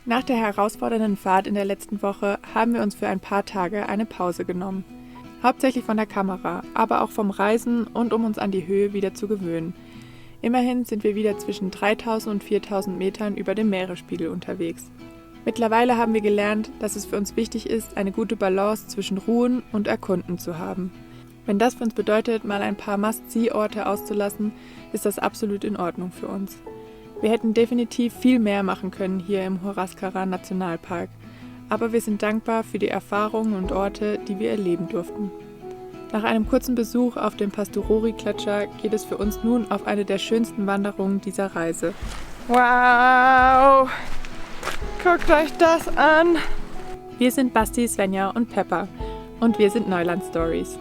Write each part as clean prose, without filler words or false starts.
Nach der herausfordernden Fahrt in der letzten Woche haben wir uns für ein paar Tage eine Pause genommen. Hauptsächlich von der Kamera, aber auch vom Reisen und um uns an die Höhe wieder zu gewöhnen. Immerhin sind wir wieder zwischen 3000 und 4000 Metern über dem Meeresspiegel unterwegs. Mittlerweile haben wir gelernt, dass es für uns wichtig ist, eine gute Balance zwischen Ruhen und Erkunden zu haben. Wenn das für uns bedeutet, mal ein paar Must-See-Orte auszulassen, ist das absolut in Ordnung für uns. Wir hätten definitiv viel mehr machen können hier im Huascarán Nationalpark, aber wir sind dankbar für die Erfahrungen und Orte, die wir erleben durften. Nach einem kurzen Besuch auf dem Pastorori-Gletscher geht es für uns nun auf eine der schönsten Wanderungen dieser Reise. Wow! Guckt euch das an! Wir sind Basti, Svenja und Peppa und wir sind Neuland Stories.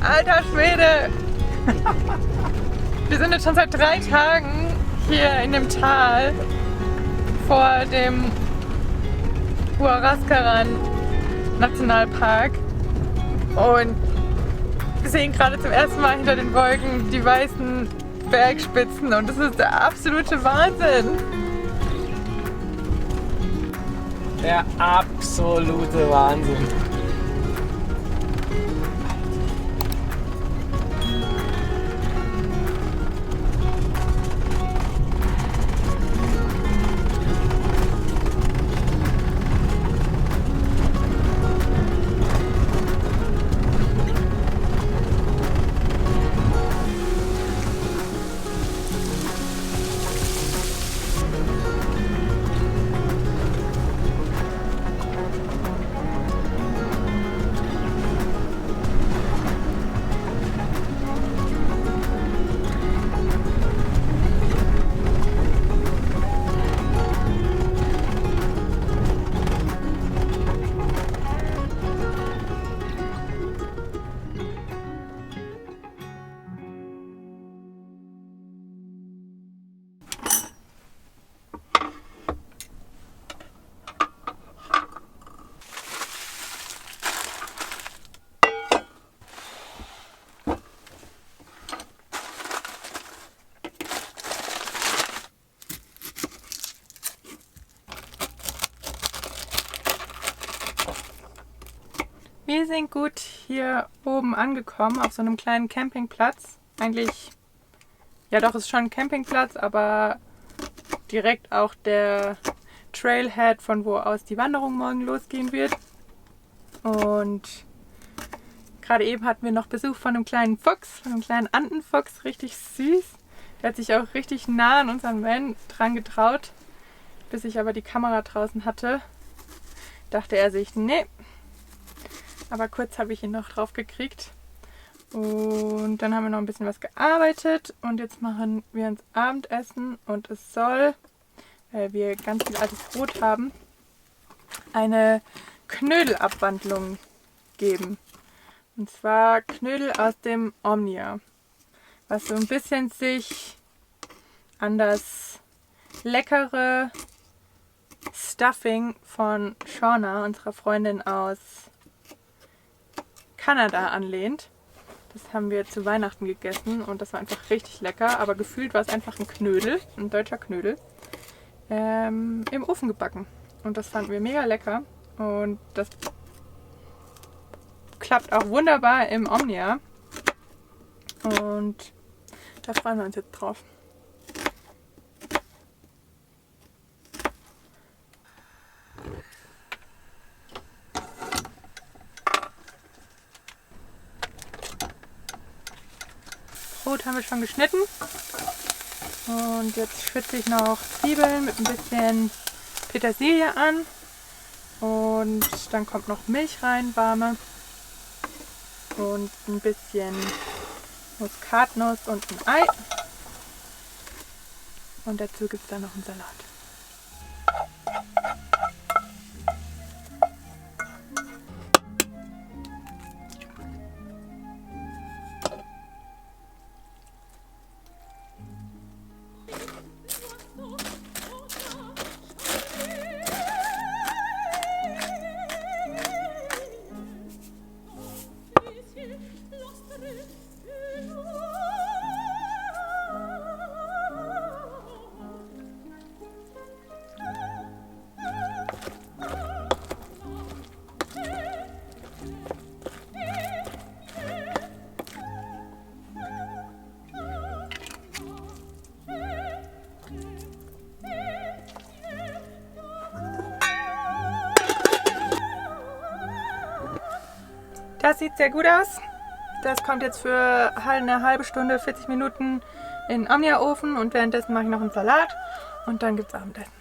Alter Schwede! Wir sind jetzt schon seit 3 Tagen hier in dem Tal vor dem Huascarán Nationalpark und wir sehen gerade zum ersten Mal hinter den Wolken die weißen Bergspitzen und das ist der absolute Wahnsinn! Der absolute Wahnsinn. Wir sind gut hier oben angekommen, auf so einem kleinen Campingplatz. Eigentlich, ja doch, ist schon ein Campingplatz, aber direkt auch der Trailhead, von wo aus die Wanderung morgen losgehen wird. Und gerade eben hatten wir noch Besuch von einem kleinen Fuchs, von einem kleinen Andenfuchs, richtig süß. Der hat sich auch richtig nah an unseren Van dran getraut. Bis ich aber die Kamera draußen hatte, dachte er sich, nee. Aber kurz habe ich ihn noch drauf gekriegt. Und dann haben wir noch ein bisschen was gearbeitet. Und jetzt machen wir uns Abendessen. Und es soll, weil wir ganz viel altes Brot haben, eine Knödelabwandlung geben. Und zwar Knödel aus dem Omnia. Was so ein bisschen sich an das leckere Stuffing von Shauna, unserer Freundin aus Kanada, anlehnt. Das haben wir zu Weihnachten gegessen und das war einfach richtig lecker, aber gefühlt war es einfach ein Knödel, ein deutscher Knödel, im Ofen gebacken. Und das fanden wir mega lecker und das klappt auch wunderbar im Omnia und da freuen wir uns jetzt drauf. Brot haben wir schon geschnitten und jetzt schütze ich noch Zwiebeln mit ein bisschen Petersilie an und dann kommt noch Milch rein, warme, und ein bisschen Muskatnuss und ein Ei und dazu gibt es dann noch einen Salat. Das sieht sehr gut aus. Das kommt jetzt für eine halbe Stunde, 40 Minuten in den Omnia-Ofen und währenddessen mache ich noch einen Salat und dann gibt's Abendessen.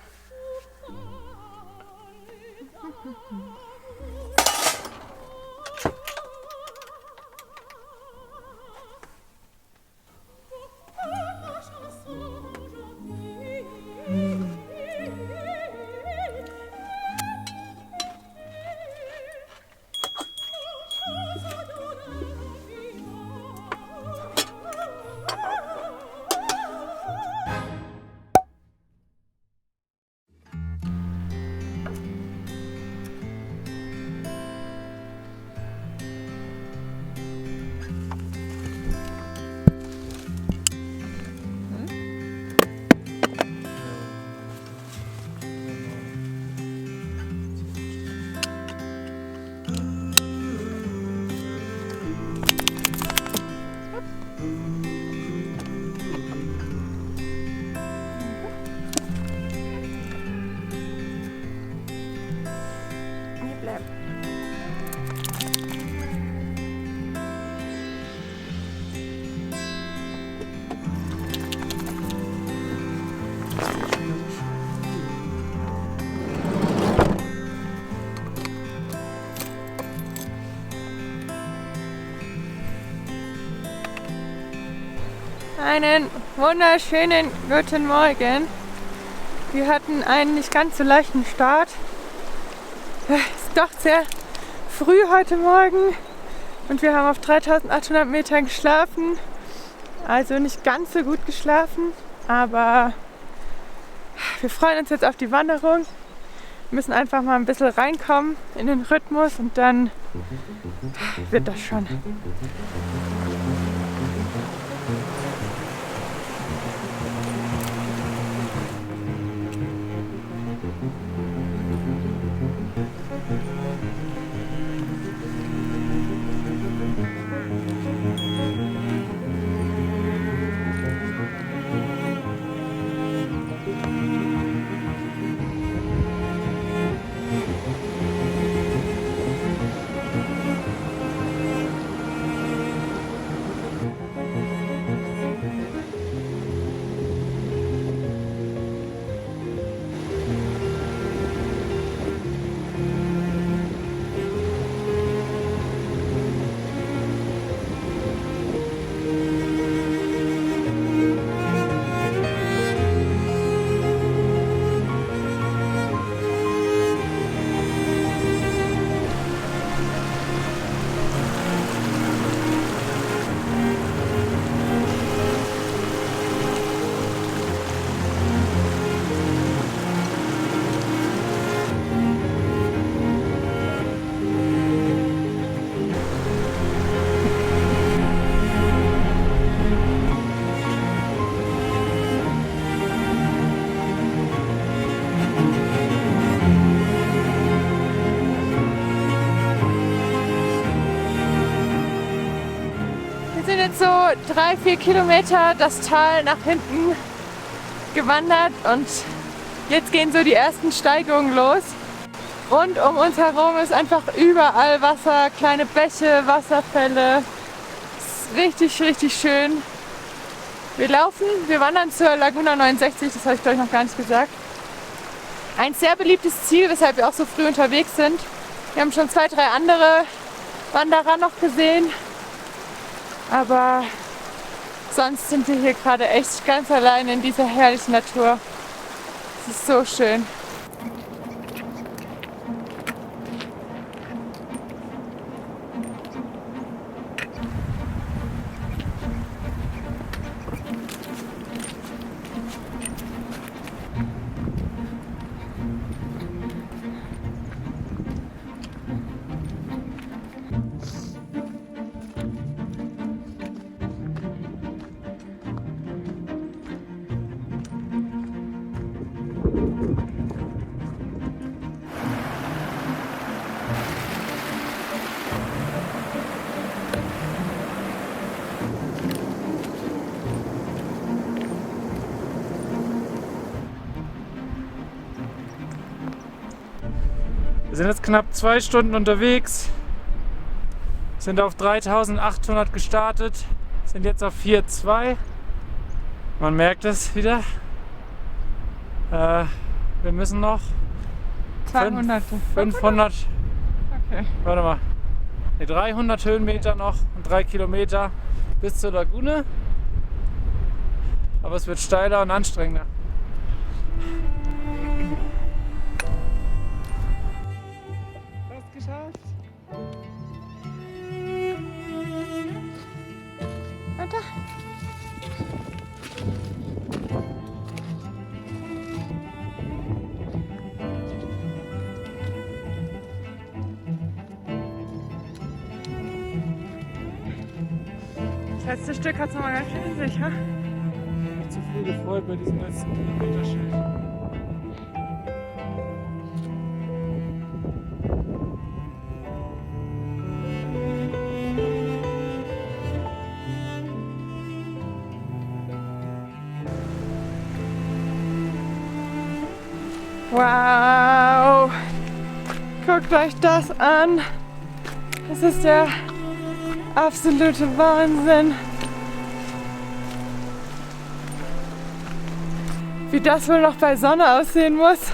Einen wunderschönen guten Morgen. Wir hatten einen nicht ganz so leichten Start. Es ist doch sehr früh heute Morgen und wir haben auf 3800 Metern geschlafen. Also nicht ganz so gut geschlafen, aber wir freuen uns jetzt auf die Wanderung. Wir müssen einfach mal ein bisschen reinkommen in den Rhythmus und dann wird das schon. So 3-4 Kilometer das Tal nach hinten gewandert und jetzt gehen so die ersten Steigungen los. Rund um uns herum ist einfach überall Wasser, kleine Bäche, Wasserfälle. Ist richtig, richtig schön. Wir wandern zur Laguna 69, das habe ich glaube ich noch gar nicht gesagt. Ein sehr beliebtes Ziel, weshalb wir auch so früh unterwegs sind. Wir haben schon 2, 3 andere Wanderer noch gesehen. Aber sonst sind wir hier gerade echt ganz allein in dieser herrlichen Natur. Es ist so schön. Wir sind jetzt knapp 2 Stunden unterwegs. Sind auf 3800 gestartet, sind jetzt auf 4,2. Man merkt es wieder. Wir müssen noch 200. 500, Okay. warte mal, 300 Höhenmeter noch und 3 Kilometer bis zur Lagune. Aber es wird steiler und anstrengender. Fast geschafft. Weiter. Das letzte Stück hat es nochmal ganz schön in sich, ha? Nicht zu früh gefreut bei diesem letzten Kilometerschild. Wow! Guckt euch das an! Das ist der absolute Wahnsinn! Wie das wohl noch bei Sonne aussehen muss!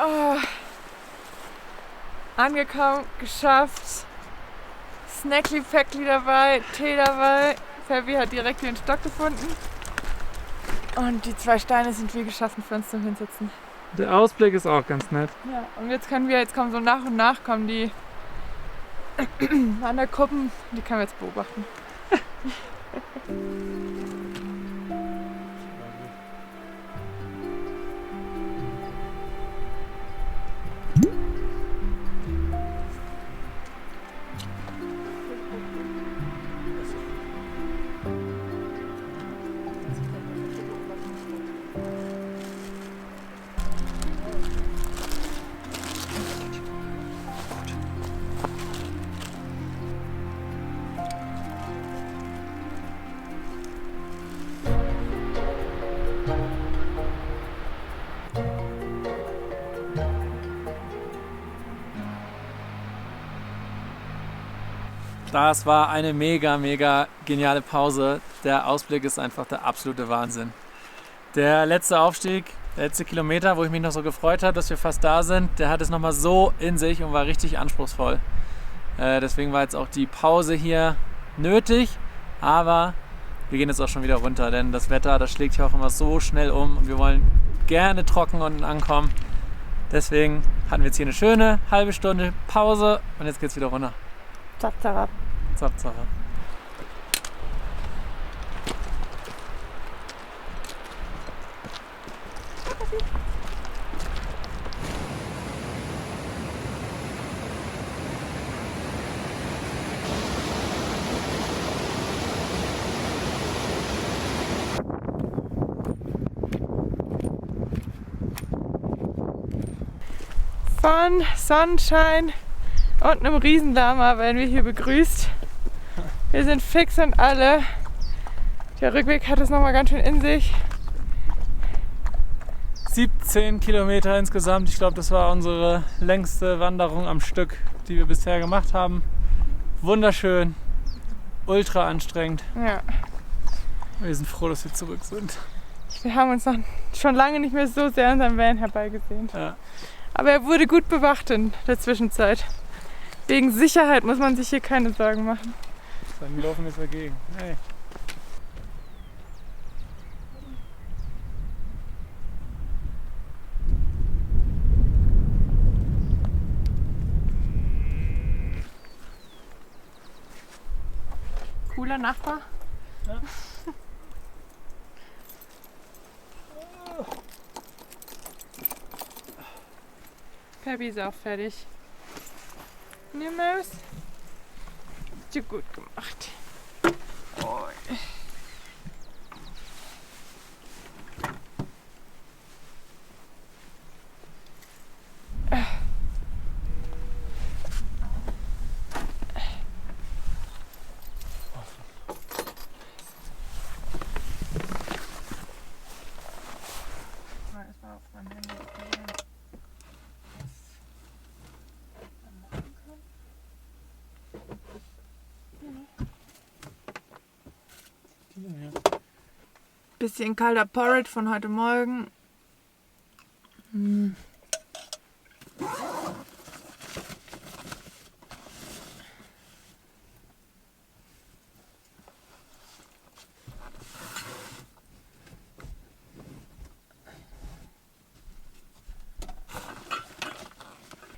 Oh. Angekommen, geschafft. Snackly Packly dabei, Tee dabei. Fabi hat direkt den Stock gefunden. Und die 2 Steine sind wie geschaffen für uns zum Hinsitzen. Der Ausblick ist auch ganz nett. Ja, und jetzt kommen so nach und nach kommen die Wandergruppen, die können wir jetzt beobachten. Das war eine mega geniale Pause. Der Ausblick ist einfach der absolute Wahnsinn. Der letzte Aufstieg, der letzte Kilometer, wo ich mich noch so gefreut habe, dass wir fast da sind, der hat es nochmal so in sich und war richtig anspruchsvoll. Deswegen war jetzt auch die Pause hier nötig, aber wir gehen jetzt auch schon wieder runter, denn das Wetter, das schlägt hier auch immer so schnell um und wir wollen gerne trocken unten ankommen. Deswegen hatten wir jetzt hier eine schöne halbe Stunde Pause und jetzt geht's wieder runter. Zap, zap. Zap, zap. Von Sonnenschein und einem Riesenlama werden wir hier begrüßt. Wir sind fix und alle. Der Rückweg hat es nochmal ganz schön in sich. 17 Kilometer insgesamt. Ich glaube, das war unsere längste Wanderung am Stück, die wir bisher gemacht haben. Wunderschön, ultra anstrengend. Ja. Wir sind froh, dass wir zurück sind. Wir haben uns noch schon lange nicht mehr so sehr an unserem Van herbeigesehnt. Ja. Aber er wurde gut bewacht in der Zwischenzeit. Wegen Sicherheit muss man sich hier keine Sorgen machen. Dann laufen wir jetzt dagegen. Hey. Cooler Nachbar. Ja. Peppy ist auch fertig. Ne Maus? Hast du gut gemacht. Oh. Bisschen kalter Porridge von heute Morgen.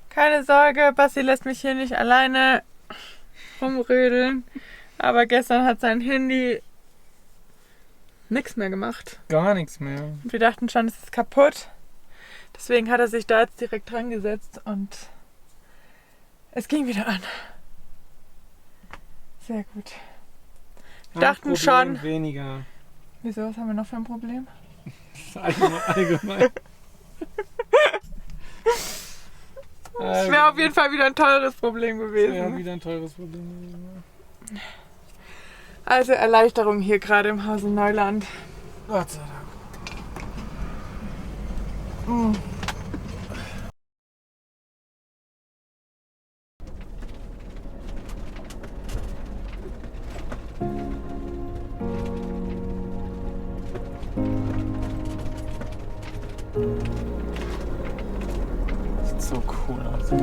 Keine Sorge, Basti lässt mich hier nicht alleine rumrödeln. Aber gestern hat sein Handy nichts mehr gemacht. Gar nichts mehr. Und wir dachten schon, es ist kaputt. Deswegen hat er sich da jetzt direkt dran gesetzt und es ging wieder an. Sehr gut. Wir dachten schon. Weniger. Wieso, was haben wir noch für ein Problem? Allgemein. Es wäre auf jeden Fall wieder ein teures Problem gewesen. Ja, wieder ein teures Problem. Also Erleichterung hier gerade im Hause Neuland. Gott sei Dank. Sieht so cool aus.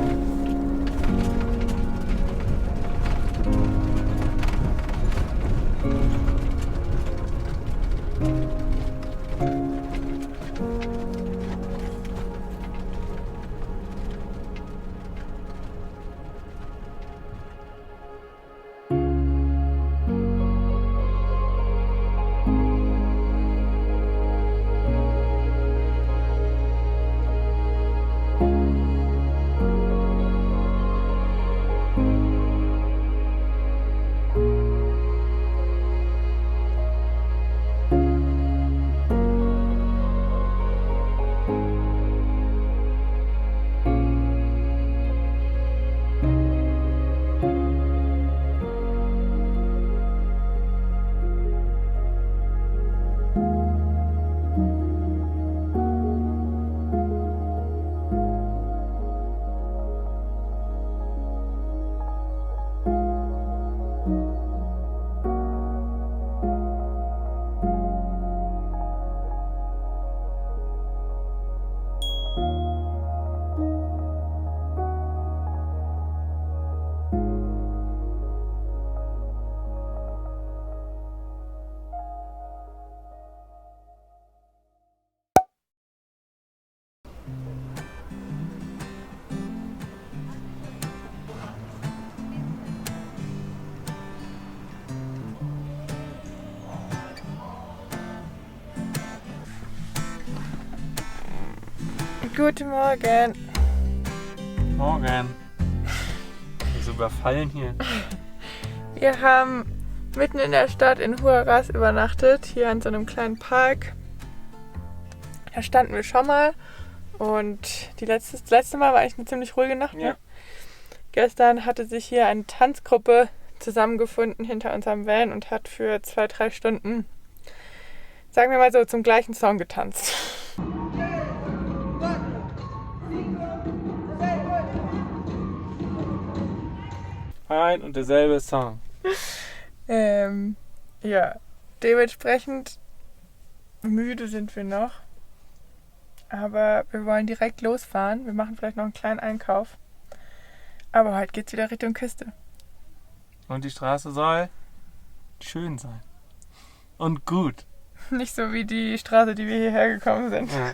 Guten Morgen. Morgen. So überfallen hier. Wir haben mitten in der Stadt in Huaraz übernachtet, hier an so einem kleinen Park. Da standen wir schon mal und das letzte Mal war eigentlich eine ziemlich ruhige Nacht. Ja. Ne? Gestern hatte sich hier eine Tanzgruppe zusammengefunden hinter unserem Van und hat für 2-3 Stunden, sagen wir mal so, zum gleichen Song getanzt. Ein und derselbe Song. Ja, dementsprechend müde sind wir noch. Aber wir wollen direkt losfahren. Wir machen vielleicht noch einen kleinen Einkauf. Aber heute geht's wieder Richtung Küste. Und die Straße soll schön sein. Und gut. Nicht so wie die Straße, die wir hierher gekommen sind. Ja.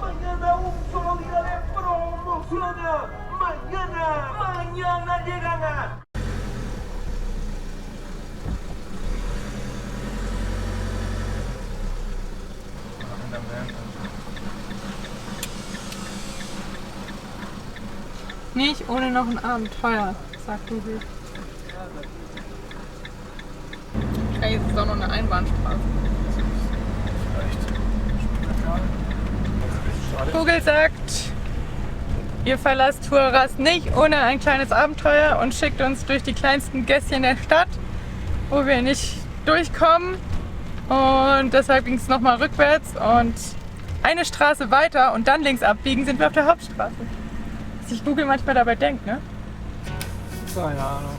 Mañana un solo día de promociones. Mañana llegan a... Nicht ohne noch ein Abenteuer, sagt Google. Hey, jetzt ist auch noch eine Einbahnstraße. Google sagt, ihr verlasst Huaraz nicht ohne ein kleines Abenteuer und schickt uns durch die kleinsten Gässchen der Stadt, wo wir nicht durchkommen. Und deshalb ging es nochmal rückwärts und eine Straße weiter und dann links abbiegen sind wir auf der Hauptstraße. Was sich Google manchmal dabei denkt, ne? Keine Ahnung.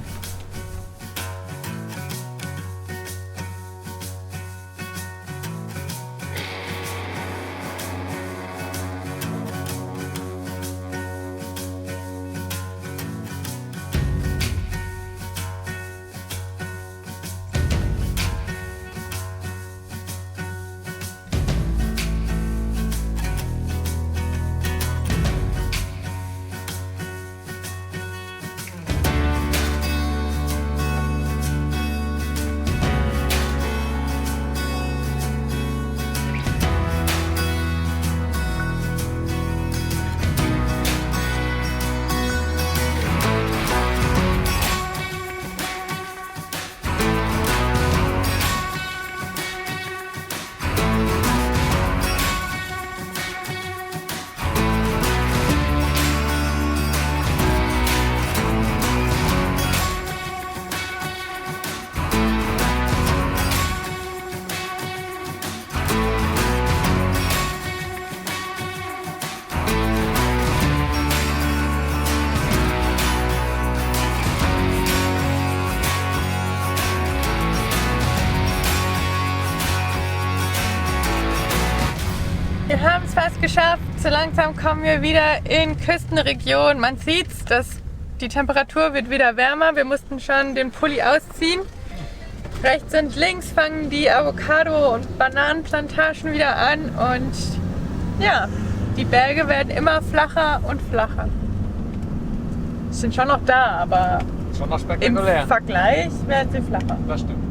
Wir haben es fast geschafft. So langsam kommen wir wieder in Küstenregion. Man sieht's, die Temperatur wird wieder wärmer. Wir mussten schon den Pulli ausziehen. Rechts und links fangen die Avocado- und Bananenplantagen wieder an. Und ja, die Berge werden immer flacher und flacher. Sind schon noch da, aber Schon noch im spektakulär. Vergleich werden sie flacher. Das stimmt.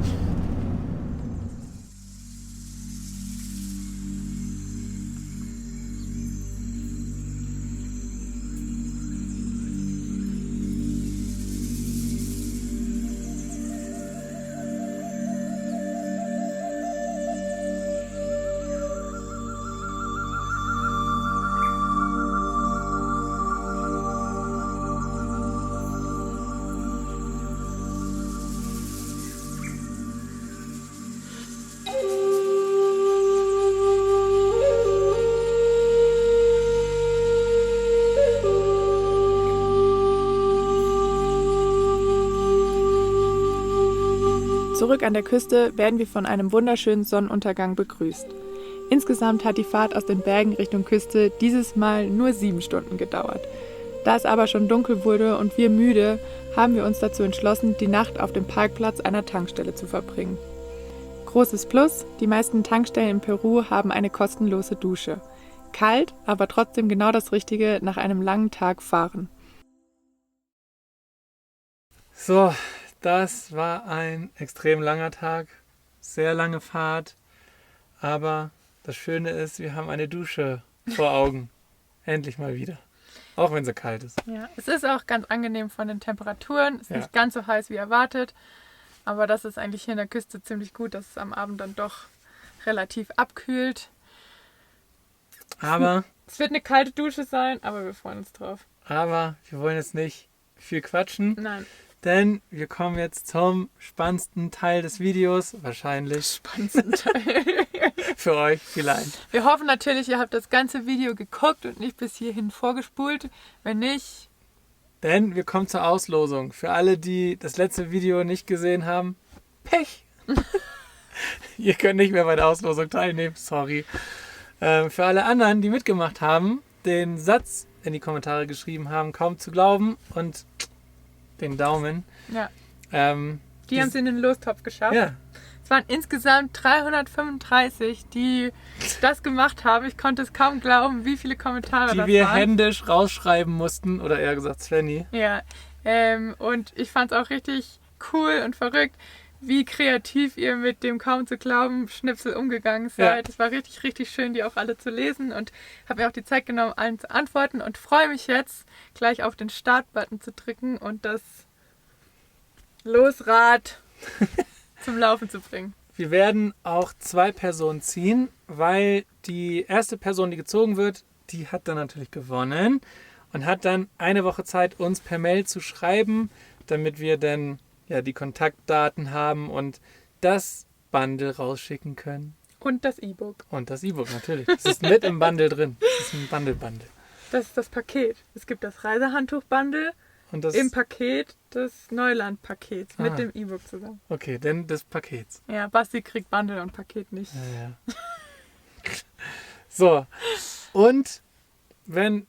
Zurück an der Küste werden wir von einem wunderschönen Sonnenuntergang begrüßt. Insgesamt hat die Fahrt aus den Bergen Richtung Küste dieses Mal nur 7 Stunden gedauert. Da es aber schon dunkel wurde und wir müde, haben wir uns dazu entschlossen, die Nacht auf dem Parkplatz einer Tankstelle zu verbringen. Großes Plus, die meisten Tankstellen in Peru haben eine kostenlose Dusche. Kalt, aber trotzdem genau das Richtige nach einem langen Tag Fahren. So, das war ein extrem langer Tag. Sehr lange Fahrt. Aber das Schöne ist, wir haben eine Dusche vor Augen. Endlich mal wieder. Auch wenn sie kalt ist. Ja, es ist auch ganz angenehm von den Temperaturen. Es ist Ja. nicht ganz so heiß wie erwartet. Aber das ist eigentlich hier in der Küste ziemlich gut, dass es am Abend dann doch relativ abkühlt. Aber Es wird eine kalte Dusche sein, aber wir freuen uns drauf. wir wollen jetzt nicht viel quatschen, Nein, denn wir kommen jetzt zum spannendsten Teil des Videos. Wahrscheinlich spannendsten Teil. für euch vielleicht. Wir hoffen natürlich, ihr habt das ganze Video geguckt und nicht bis hierhin vorgespult. Wenn nicht, Denn wir kommen zur Auslosung. Für alle, die das letzte Video nicht gesehen haben, Pech. Ihr könnt nicht mehr bei der Auslosung teilnehmen, sorry. Für alle anderen, die mitgemacht haben, den Satz in die Kommentare geschrieben haben, kaum zu glauben und den Daumen. ja, Ähm, die haben es in den Lostopf geschafft. ja, Es waren insgesamt 335, die das gemacht haben. Ich konnte es kaum glauben, wie viele Kommentare die das wir waren. händisch rausschreiben mussten, oder eher gesagt Svenny. Ja, und ich fand es auch richtig cool und verrückt, wie kreativ ihr mit dem kaum zu glauben Schnipsel umgegangen seid. Es war richtig, richtig schön, die auch alle zu lesen und habe mir auch die Zeit genommen, allen zu antworten und freue mich jetzt, gleich auf den Start-Button zu drücken und das Losrad zum Laufen zu bringen. Wir werden auch 2 Personen ziehen, weil die erste Person, die gezogen wird, die hat dann natürlich gewonnen und hat dann eine Woche Zeit, uns per Mail zu schreiben, damit wir dann ja die Kontaktdaten haben und das Bundle rausschicken können. Und das E-Book. Und das E-Book natürlich. Das ist mit im Bundle drin. Das ist ein Bundle-Bundle. Das ist das Paket. Es gibt das Reisehandtuch-Bundle Und das im Paket des Neuland-Pakets mit Ah. dem E-Book zusammen. okay, denn des Pakets. Ja, Basti kriegt Bundle und Paket nicht. Ja, ja. So, und wenn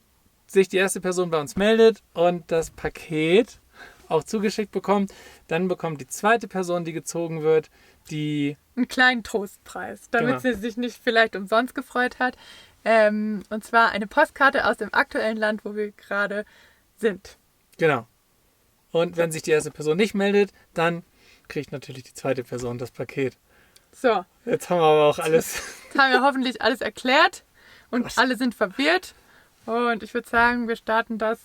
sich die erste Person bei uns meldet und das Paket auch zugeschickt bekommt, dann bekommt die zweite Person, die gezogen wird, die Einen kleinen Trostpreis, damit Genau. sie sich nicht vielleicht umsonst gefreut hat. Und zwar eine Postkarte aus dem aktuellen Land, wo wir gerade sind. genau. Und wenn sich die erste Person nicht meldet, dann kriegt natürlich die zweite Person das Paket. So, Jetzt haben wir aber auch alles. jetzt haben wir hoffentlich alles erklärt und alle sind verwirrt. Und ich würde sagen, wir starten das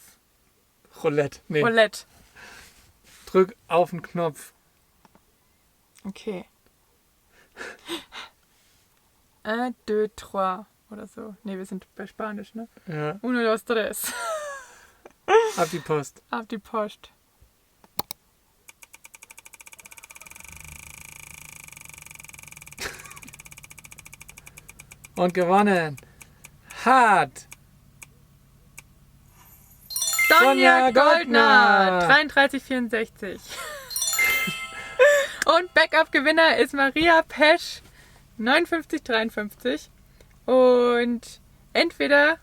Roulette. Nee, Roulette. drück auf den Knopf. Okay. 1, 2, 3 oder so. Ne, wir sind bei Spanisch, ne? Ja, 1, 2, 3. ab die Post. Auf die Post. Und gewonnen hat Sonja Sonja Goldner, Goldner. 3364. Und Backup-Gewinner ist Maria Pesch, 5953. Und entweder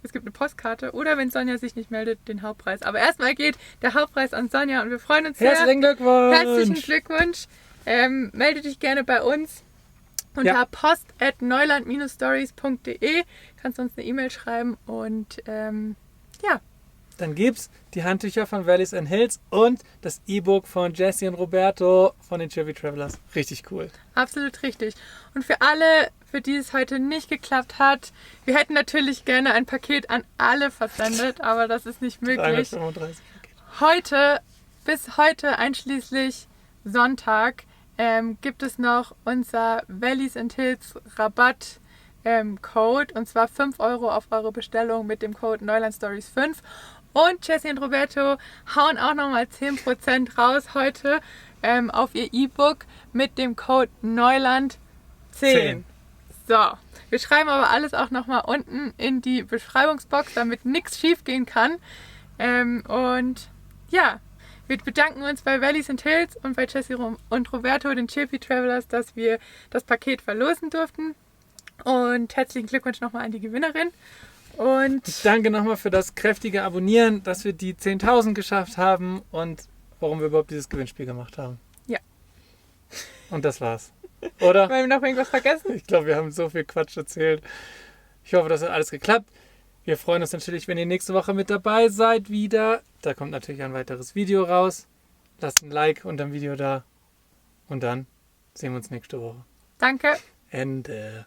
es gibt eine Postkarte oder wenn Sonja sich nicht meldet, den Hauptpreis. Aber erstmal geht der Hauptpreis an Sonja und wir freuen uns sehr. Herzlichen Glückwunsch. Herzlichen Glückwunsch. Melde dich gerne bei uns unter Ja. post@neuland-stories.de. Kannst uns eine E-Mail schreiben und ja, Dann gibt's die Handtücher von Valleys and Hills und das E-Book von Jessie und Roberto von den Chirpy Travelers. Richtig cool. absolut richtig. Und für alle, für die es heute nicht geklappt hat, wir hätten natürlich gerne ein Paket an alle versendet, aber das ist nicht möglich. 335. Heute, bis heute einschließlich Sonntag, gibt es noch unser Valleys and Hills Rabatt Code und zwar 5 € auf eure Bestellung mit dem Code Neuland Stories 5. Und Jessie und Roberto hauen auch nochmal 10% raus heute auf ihr E-Book mit dem Code Neuland 10. So, wir schreiben aber alles auch nochmal unten in die Beschreibungsbox, damit nichts schief gehen kann. Und ja, wir bedanken uns bei Valleys and Hills und bei Jessie und Roberto, den Chirpy Travelers, dass wir das Paket verlosen durften. Und herzlichen Glückwunsch nochmal an die Gewinnerin. Und Danke nochmal für das kräftige Abonnieren, dass wir die 10.000 geschafft haben und warum wir überhaupt dieses Gewinnspiel gemacht haben. Ja. Und das war's. Oder? haben wir noch irgendwas vergessen? Ich glaube, wir haben so viel Quatsch erzählt. Ich hoffe, das hat alles geklappt. Wir freuen uns natürlich, wenn ihr nächste Woche mit dabei seid wieder. Da kommt natürlich ein weiteres Video raus. lasst ein Like unter dem Video da und dann sehen wir uns nächste Woche. Danke. Ende.